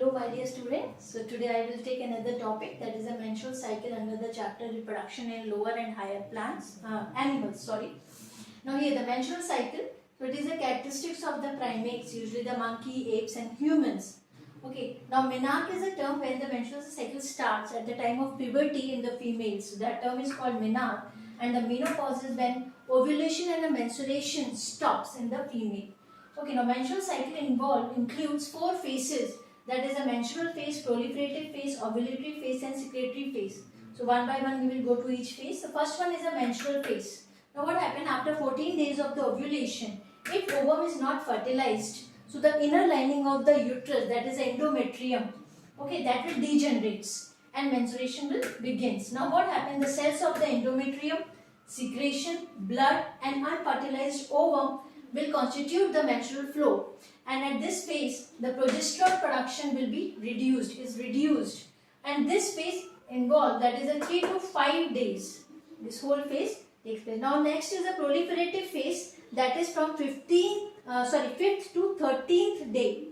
Hello my dear students. So today I will take another topic, that is a menstrual cycle under the chapter reproduction in lower and higher animals. Sorry. Now here the menstrual cycle. So it is the characteristics of the primates, usually the monkey, apes and humans. Okay. Now menarche is a term when the menstrual cycle starts at the time of puberty in the females. So that term is called menarche, and the menopause is when ovulation and the menstruation stops in the female. Okay, now menstrual cycle includes 4 phases, that is a menstrual phase, proliferative phase, ovulatory phase and secretory phase. So one by one we will go to each phase. The first one is a menstrual phase. Now what happens after 14 days of the ovulation, if ovum is not fertilized, so the inner lining of the uterus, that is endometrium, okay, that will degenerates and menstruation will begins. Now what happens, the cells of the endometrium, secretion, blood and unfertilized ovum will constitute the menstrual flow, and at this phase the progesterone production will be reduced, and this phase involved, that is a 3 to 5 days. This whole phase takes place. Now next is the proliferative phase, that is from 5th to 13th day.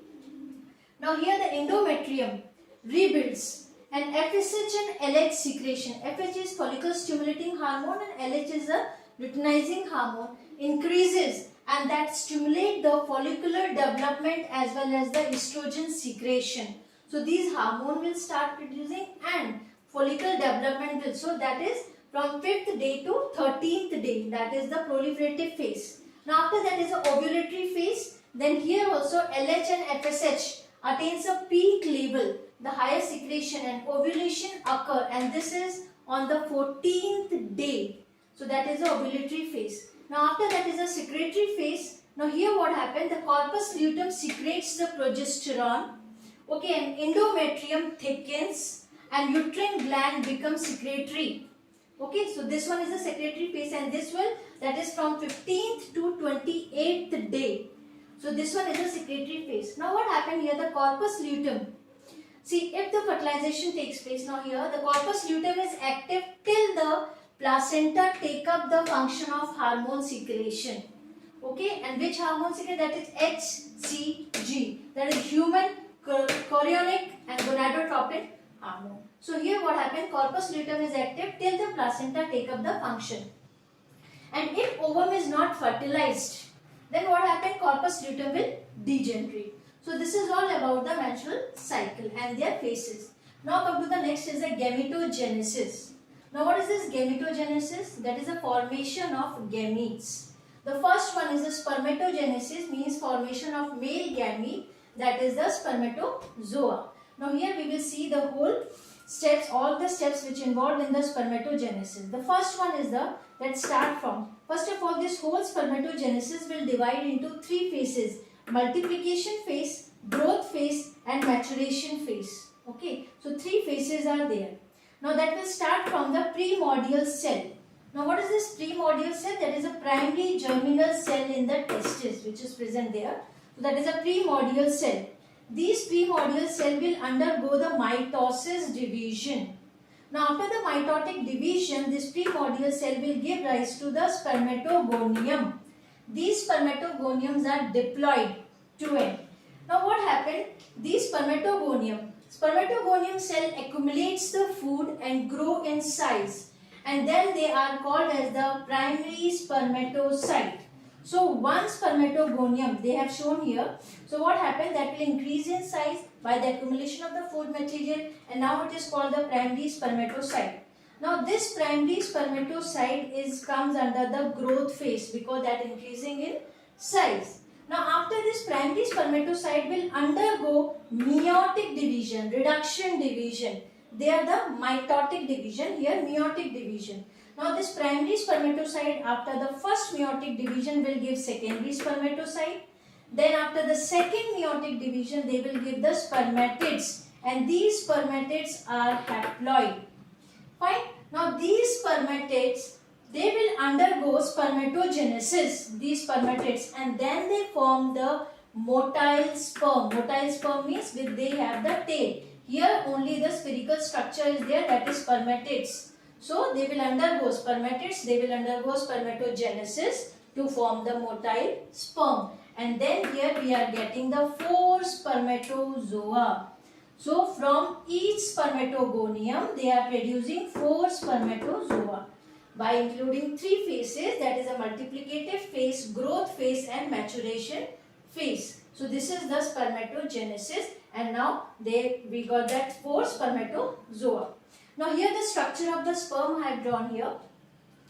Now here the endometrium rebuilds, and FSH and LH secretion. FSH is follicle stimulating hormone and LH is a luteinizing hormone increases, and that stimulate the follicular development as well as the estrogen secretion. So these hormone will start producing and follicle development will. So that is from 5th day to 13th day. That is the proliferative phase. Now after that is the ovulatory phase. Then here also LH and FSH attains a peak level. The higher secretion and ovulation occur, and this is on the 14th day. So that is the ovulatory phase. Now after that is the secretory phase. Now here what happened, the corpus luteum secretes the progesterone, okay, and endometrium thickens and uterine gland becomes secretory. Okay, so this one is the secretory phase, and this will, that is from 15th to 28th day. So this one is the secretory phase. Now what happened here, the corpus luteum. See, if the fertilization takes place, now here the corpus luteum is active till the placenta take up the function of hormone secretion. Okay, and which hormone secretion? That is HCG. That is human chorionic and gonadotropin hormone. So here what happened? Corpus luteum is active till the placenta take up the function. And if ovum is not fertilized, then what happened? Corpus luteum will degenerate. So this is all about the menstrual cycle and their phases. Now come to the next is the gametogenesis. Now what is this gametogenesis? That is the formation of gametes. The first one is the spermatogenesis, means formation of male gamete, that is the spermatozoa. Now here we will see the whole steps, all the steps which involved in the spermatogenesis. The first one is let's start from, first of all, this whole spermatogenesis will divide into 3 phases: multiplication phase, growth phase and maturation phase. Okay, so 3 phases are there. Now that will start from the primordial cell. Now what is this primordial cell? That is a primary germinal cell in the testis which is present there. So that is a primordial cell. These primordial cell will undergo the mitosis division. Now after the mitotic division, this primordial cell will give rise to the spermatogonium. These spermatogoniums are diploid to end. Now what happened? These spermatogonium cell accumulates the food and grow in size, and then they are called as the primary spermatocyte. So one spermatogonium they have shown here. So what happened? That will increase in size by the accumulation of the food material, and now it is called the primary spermatocyte. Now this primary spermatocyte comes under the growth phase because that increasing in size. Now after this, primary spermatocyte will undergo meiotic division, reduction division. They are the mitotic division, here meiotic division. Now this primary spermatocyte after the first meiotic division will give secondary spermatocyte. Then after the second meiotic division they will give the spermatids, and these spermatids are haploid. Fine. Now these spermatids, they will undergo spermatogenesis, these spermatids, and then they form the motile sperm. Motile sperm means they have the tail. Here only the spherical structure is there, that is spermatids. So they will undergo spermatids, they will undergo spermatogenesis to form the motile sperm. And then here we are getting the 4 spermatozoa. So from each spermatogonium they are producing 4 spermatozoa by including 3 phases, that is a multiplicative phase, growth phase and maturation phase. So this is the spermatogenesis, and now we got that 4 spermatozoa. Now here the structure of the sperm I have drawn here.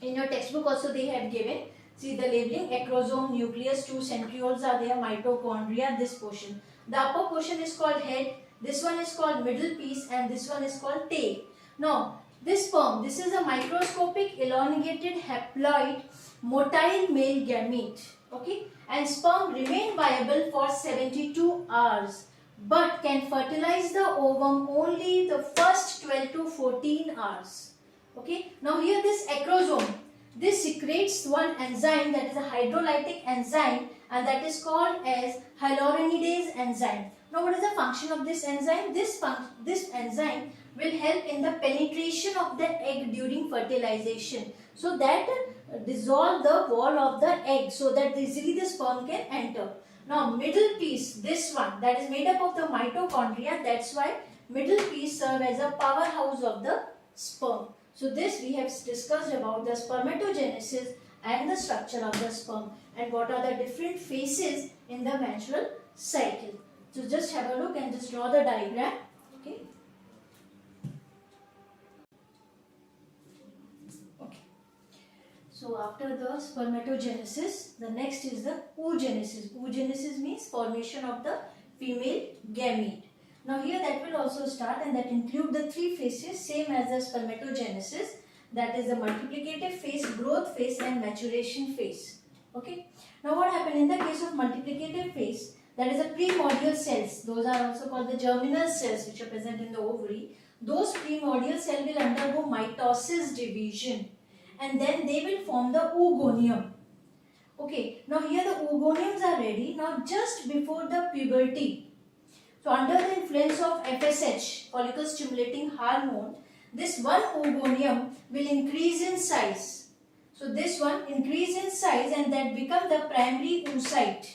In your textbook also they have given. See the labeling: acrosome, nucleus, 2 centrioles are there, mitochondria, this portion. The upper portion is called head, this one is called middle piece, and this one is called tail. Now this sperm, this is a microscopic elongated haploid motile male gamete. Okay, and sperm remain viable for 72 hours but can fertilize the ovum only the first 12 to 14 hours. Okay, now here this acrosome, this secretes one enzyme, that is a hydrolytic enzyme, and that is called as hyaluronidase enzyme. Now what is the function of this enzyme? This enzyme will help in the penetration of the egg during fertilization, so that dissolve the wall of the egg so that easily the sperm can enter. Now middle piece, this one, that is made up of the mitochondria, that's why middle piece serve as a powerhouse of the sperm. So this we have discussed about the spermatogenesis and the structure of the sperm and what are the different phases in the menstrual cycle. So just have a look and just draw the diagram. Okay. So after the spermatogenesis, the next is the oogenesis. Oogenesis means formation of the female gamete. Now here that will also start, and that include the 3 phases same as the spermatogenesis, that is the multiplicative phase, growth phase and maturation phase. Okay. Now what happened in the case of multiplicative phase, that is the primordial cells, those are also called the germinal cells which are present in the ovary. Those primordial cells will undergo mitosis division and then they will form the oogonium. Okay, now here the oogoniums are ready. Now just before the puberty, so under the influence of FSH, follicle stimulating hormone, this one oogonium will increase in size. So this one increase in size and that become the primary oocyte.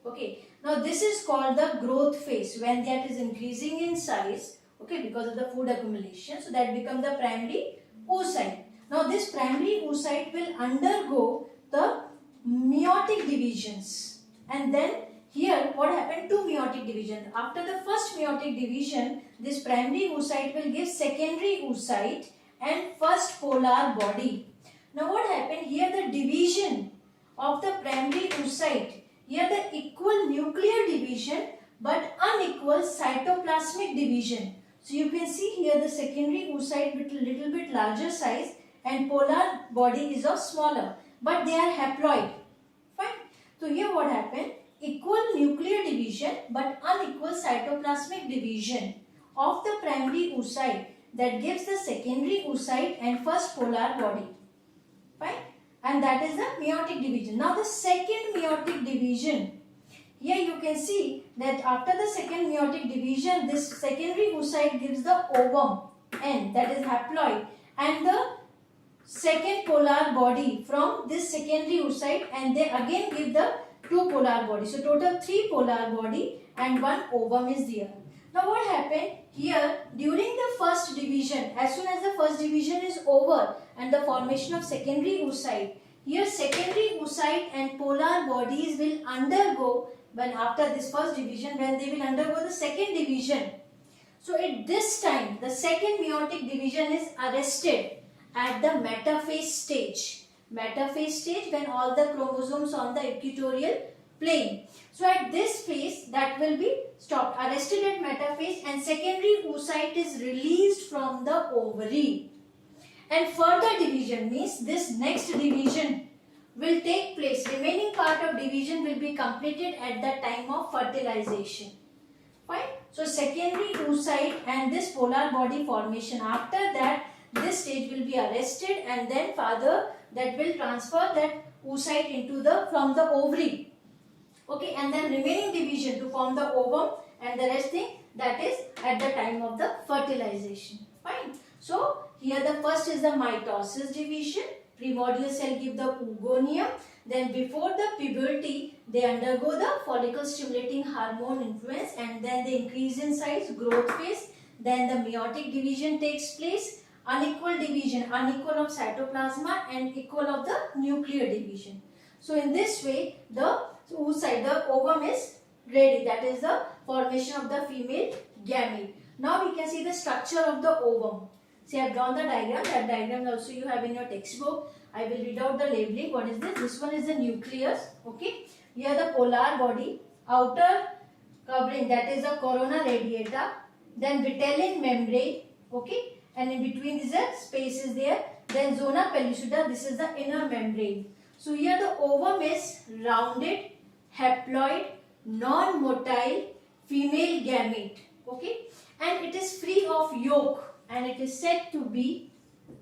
Okay, now this is called the growth phase, when that is increasing in size, okay, because of the food accumulation. So that become the primary oocyte. Now this primary oocyte will undergo the meiotic divisions, and then here what happened? 2 meiotic division. After the first meiotic division, this primary oocyte will give secondary oocyte and first polar body. Now what happened? Here the division of the primary oocyte, here the equal nuclear division but unequal cytoplasmic division. So you can see here the secondary oocyte with a little bit larger size and polar body is of smaller, but they are haploid. Fine. So here what happened? Equal nuclear division but unequal cytoplasmic division of the primary oocyte that gives the secondary oocyte and first polar body. Fine. And that is the meiotic division. Now the second meiotic division, here you can see that after the second meiotic division, this secondary oocyte gives the ovum N, that is haploid, and the second polar body from this secondary oocyte, and they again give the 2 polar bodies. So total 3 polar body and 1 ovum is there. Now what happened here during the first division, as soon as the first division is over and the formation of secondary oocyte, here secondary oocyte and polar bodies will undergo, when after this first division, when they will undergo the second division. So at this time the second meiotic division is arrested at the metaphase stage. Metaphase stage, when all the chromosomes on the equatorial plane. So at this phase that will be stopped, arrested at metaphase, and secondary oocyte is released from the ovary. And further division means this next division will take place. Remaining part of division will be completed at the time of fertilization. Fine. So secondary oocyte and this polar body formation. After that, this stage will be arrested, and then further that will transfer that oocyte into from the ovary. Okay, and then remaining division to form the ovum and the rest thing, that is at the time of the fertilization. Fine. So here the first is the mitosis division. Primordial cell give the oogonium. Then before the puberty, they undergo the follicle stimulating hormone influence, and then they increase in size, growth phase. Then the meiotic division takes place, unequal division, unequal of cytoplasma and equal of the nuclear division. So in this way, the oocyte, the ovum is ready. That is the formation of the female gamete. Now we can see the structure of the ovum. See, I have drawn the diagram. That diagram also you have in your textbook. I will read out the labeling. What is this? This one is the nucleus. Okay. Here the polar body, outer covering, that is the corona radiata. Then vitelline membrane. Okay. And in between is a space is there. Then zona pellucida. This is the inner membrane. So here the ovum is rounded, haploid, non-motile, female gamete. Okay. And it is free of yolk. And it is said to be,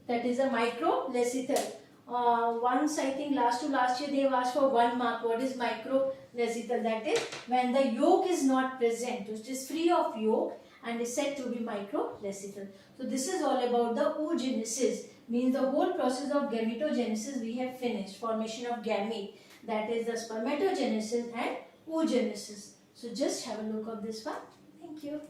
that is a microlecithal. Once I think last year they have asked for 1 mark. What is microlecithal? That is when the yolk is not present. It is free of yolk and is said to be microlecithal. So this is all about the oogenesis. Means the whole process of gametogenesis we have finished. Formation of gamete. That is the spermatogenesis and oogenesis. So just have a look of this one. Thank you.